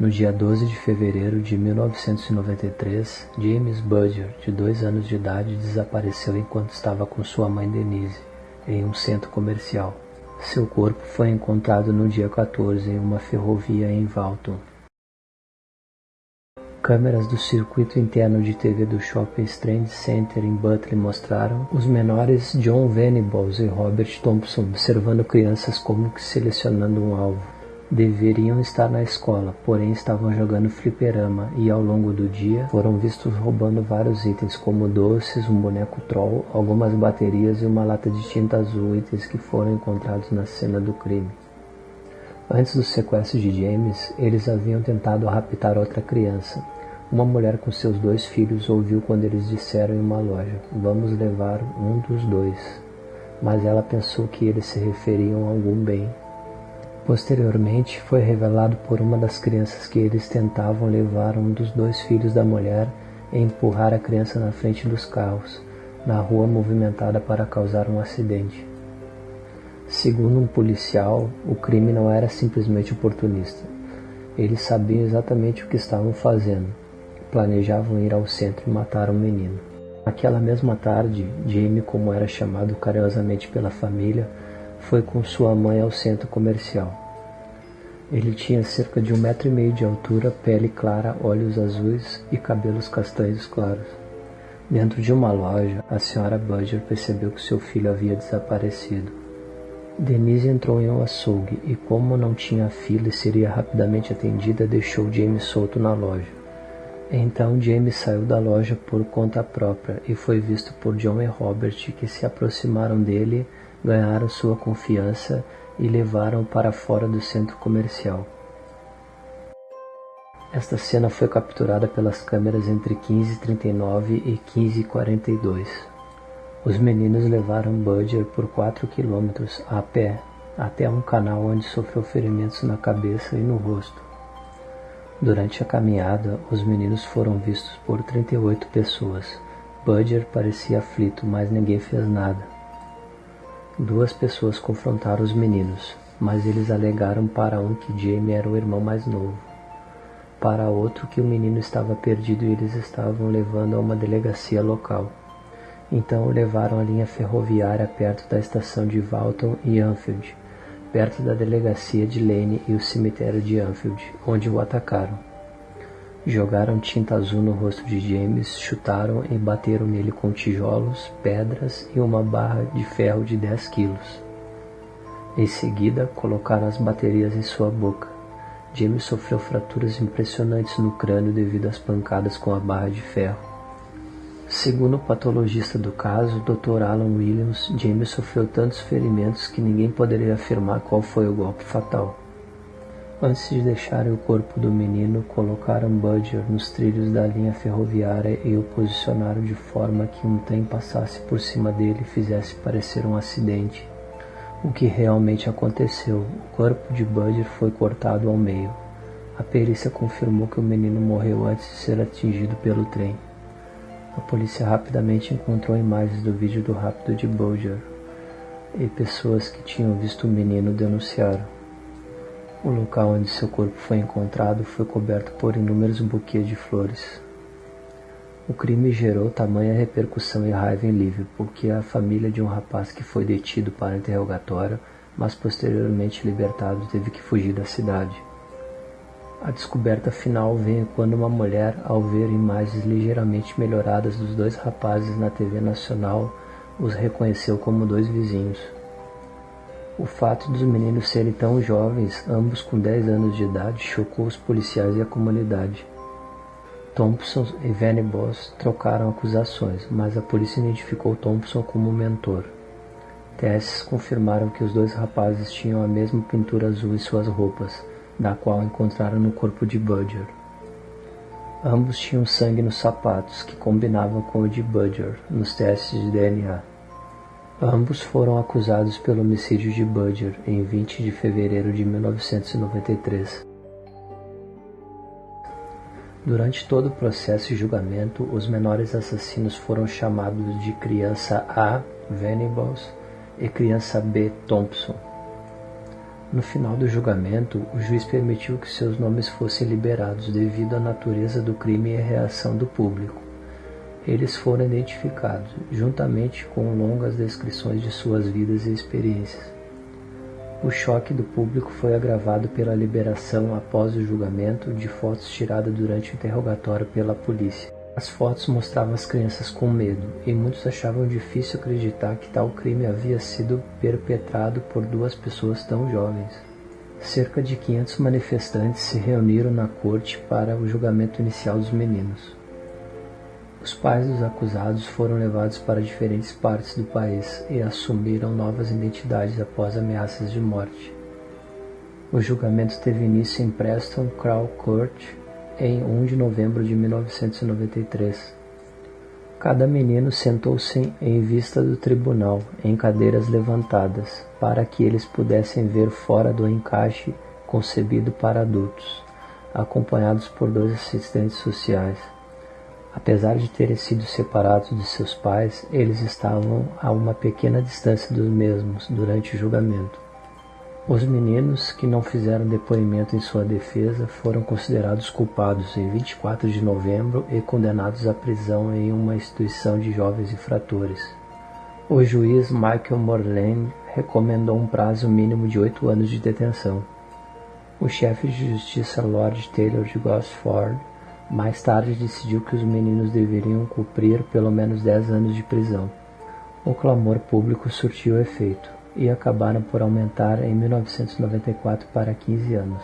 No dia 12 de fevereiro de 1993, James Budger, de 2 anos de idade, desapareceu enquanto estava com sua mãe Denise, em um centro comercial. Seu corpo foi encontrado no dia 14 em uma ferrovia em Walton. Câmeras do circuito interno de TV do Shopping Strand Center em Butler mostraram os menores John Venables e Robert Thompson observando crianças como que selecionando um alvo. Deveriam estar na escola, porém estavam jogando fliperama e ao longo do dia foram vistos roubando vários itens como doces, um boneco troll, algumas baterias e uma lata de tinta azul, itens que foram encontrados na cena do crime. Antes do sequestro de James, eles haviam tentado raptar outra criança. Uma mulher com seus 2 filhos ouviu quando eles disseram em uma loja: "Vamos levar um dos 2", mas ela pensou que eles se referiam a algum bem. Posteriormente, foi revelado por uma das crianças que eles tentavam levar um dos 2 filhos da mulher e empurrar a criança na frente dos carros, na rua movimentada para causar um acidente. Segundo um policial, o crime não era simplesmente oportunista. Eles sabiam exatamente o que estavam fazendo. Planejavam ir ao centro e matar um menino. Naquela mesma tarde, Jamie, como era chamado carinhosamente pela família, foi com sua mãe ao centro comercial. Ele tinha cerca de 1,5 metro de altura, pele clara, olhos azuis e cabelos castanhos claros. Dentro de uma loja, a senhora Budger percebeu que seu filho havia desaparecido. Denise entrou em um açougue e, como não tinha fila e seria rapidamente atendida, deixou James solto na loja. Então James saiu da loja por conta própria e foi visto por John e Robert, que se aproximaram dele, ganharam sua confiança e levaram para fora do centro comercial. Esta cena foi capturada pelas câmeras entre 15h39 e 15h42. Os meninos levaram Budger por 4 quilômetros a pé até um canal onde sofreu ferimentos na cabeça e no rosto. Durante a caminhada, os meninos foram vistos por 38 pessoas. Budger parecia aflito, mas ninguém fez nada. 2 pessoas confrontaram os meninos, mas eles alegaram para um que Jamie era o irmão mais novo. Para outro que o menino estava perdido e eles estavam levando a uma delegacia local. Então o levaram à linha ferroviária perto da estação de Walton e Anfield, perto da delegacia de Lane e o cemitério de Anfield, onde o atacaram. Jogaram tinta azul no rosto de James, chutaram e bateram nele com tijolos, pedras e uma barra de ferro de 10 quilos. Em seguida, colocaram as baterias em sua boca. James sofreu fraturas impressionantes no crânio devido às pancadas com a barra de ferro. Segundo o patologista do caso, Dr. Alan Williams, James sofreu tantos ferimentos que ninguém poderia afirmar qual foi o golpe fatal. Antes de deixarem o corpo do menino, colocaram Budger nos trilhos da linha ferroviária e o posicionaram de forma que um trem passasse por cima dele e fizesse parecer um acidente. O que realmente aconteceu, o corpo de Budger foi cortado ao meio. A perícia confirmou que o menino morreu antes de ser atingido pelo trem. A polícia rapidamente encontrou imagens do vídeo do rapto de Budger e pessoas que tinham visto o menino denunciaram. O local onde seu corpo foi encontrado foi coberto por inúmeros buquês de flores. O crime gerou tamanha repercussão e raiva em Liverpool que a família de um rapaz que foi detido para interrogatório, mas posteriormente libertado, teve que fugir da cidade. A descoberta final veio quando uma mulher, ao ver imagens ligeiramente melhoradas dos 2 rapazes na TV nacional, os reconheceu como 2 vizinhos. O fato dos meninos serem tão jovens, ambos com 10 anos de idade, chocou os policiais e a comunidade. Thompson e Venables trocaram acusações, mas a polícia identificou Thompson como mentor. Testes confirmaram que os 2 rapazes tinham a mesma pintura azul em suas roupas, da qual encontraram no corpo de Budger. Ambos tinham sangue nos sapatos, que combinavam com o de Budger, nos testes de DNA. Ambos foram acusados pelo homicídio de Budger em 20 de fevereiro de 1993. Durante todo o processo e julgamento, os menores assassinos foram chamados de criança A, Venables, e criança B, Thompson. No final do julgamento, o juiz permitiu que seus nomes fossem liberados devido à natureza do crime e à reação do público. Eles foram identificados, juntamente com longas descrições de suas vidas e experiências. O choque do público foi agravado pela liberação após o julgamento de fotos tiradas durante o interrogatório pela polícia. As fotos mostravam as crianças com medo, e muitos achavam difícil acreditar que tal crime havia sido perpetrado por duas pessoas tão jovens. Cerca de 500 manifestantes se reuniram na corte para o julgamento inicial dos meninos. Os pais dos acusados foram levados para diferentes partes do país e assumiram novas identidades após ameaças de morte. O julgamento teve início em Preston Crown Court em 1 de novembro de 1993. Cada menino sentou-se em vista do tribunal, em cadeiras levantadas, para que eles pudessem ver fora do encaixe concebido para adultos, acompanhados por 2 assistentes sociais. Apesar de terem sido separados de seus pais, eles estavam a uma pequena distância dos mesmos durante o julgamento. Os meninos que não fizeram depoimento em sua defesa foram considerados culpados em 24 de novembro e condenados à prisão em uma instituição de jovens infratores. O juiz Michael Moreland recomendou um prazo mínimo de 8 anos de detenção. O chefe de justiça Lord Taylor de Gosford mais tarde decidiu que os meninos deveriam cumprir pelo menos 10 anos de prisão. O clamor público surtiu efeito, e acabaram por aumentar em 1994 para 15 anos,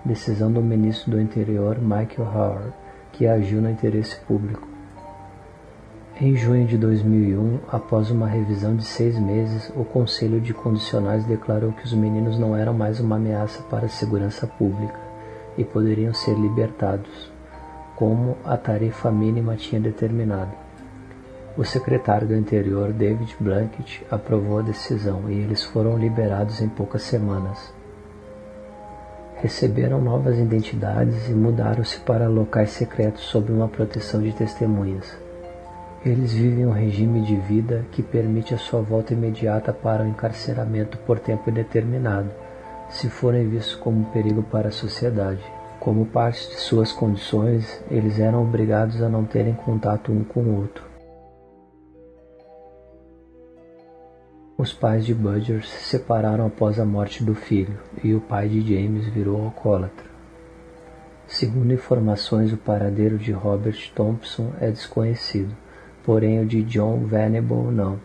decisão do ministro do Interior Michael Howard, que agiu no interesse público. Em junho de 2001, após uma revisão de 6 meses, o Conselho de Condicionais declarou que os meninos não eram mais uma ameaça para a segurança pública e poderiam ser libertados, como a tarifa mínima tinha determinado. O secretário do Interior, David Blunkett, aprovou a decisão e eles foram liberados em poucas semanas. Receberam novas identidades e mudaram-se para locais secretos sob uma proteção de testemunhas. Eles vivem um regime de vida que permite a sua volta imediata para o encarceramento por tempo indeterminado, se forem vistos como um perigo para a sociedade. Como parte de suas condições, eles eram obrigados a não terem contato um com o outro. Os pais de Budger se separaram após a morte do filho, e o pai de James virou alcoólatra. Segundo informações, o paradeiro de Robert Thompson é desconhecido, porém o de John Venable não.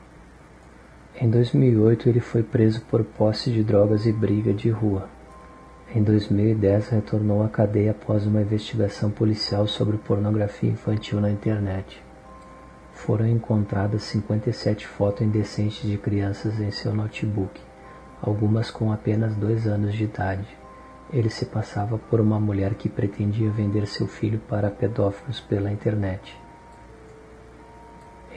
Em 2008 ele foi preso por posse de drogas e briga de rua. Em 2010 retornou à cadeia após uma investigação policial sobre pornografia infantil na internet. Foram encontradas 57 fotos indecentes de crianças em seu notebook, algumas com apenas 2 anos de idade. Ele se passava por uma mulher que pretendia vender seu filho para pedófilos pela internet.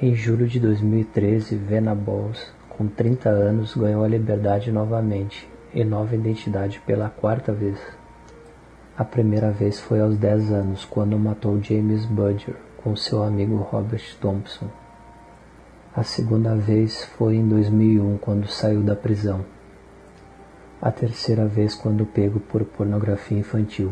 Em julho de 2013, Venables, com 30 anos, ganhou a liberdade novamente, e nova identidade pela 4ª vez. A primeira vez foi aos 10 anos, quando matou James Budger com seu amigo Robert Thompson. A segunda vez foi em 2001, quando saiu da prisão. A terceira vez quando pego por pornografia infantil.